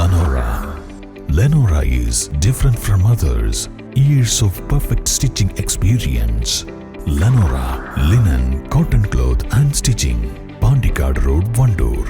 Lenora. Lenora is different from others. Years of perfect stitching experience. Lenora linen, cotton cloth and stitching. Pandikad Road, Vandoor.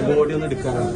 Body ഒന്ന് എടുക്കാനാണ്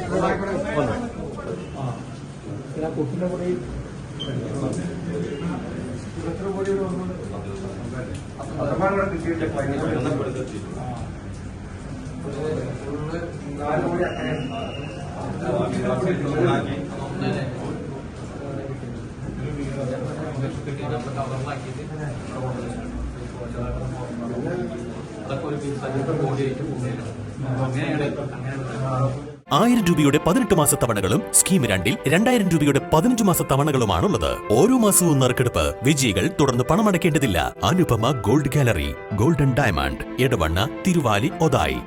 രൂപയുടെ 18 മാസ തവണകളും scheme 2-ൽ 2000 രൂപയുടെ 15 മാസ തവണകളുമാണുള്ളത്. ഓരോ മാസവും നറുക്കെടുപ്പ്. വിജയികൾ തുടർന്ന് പണമടയ്ക്കേണ്ടതില്ല. Anupama gold gallery, golden diamond, Edavanna, Thiruvali, Othayi.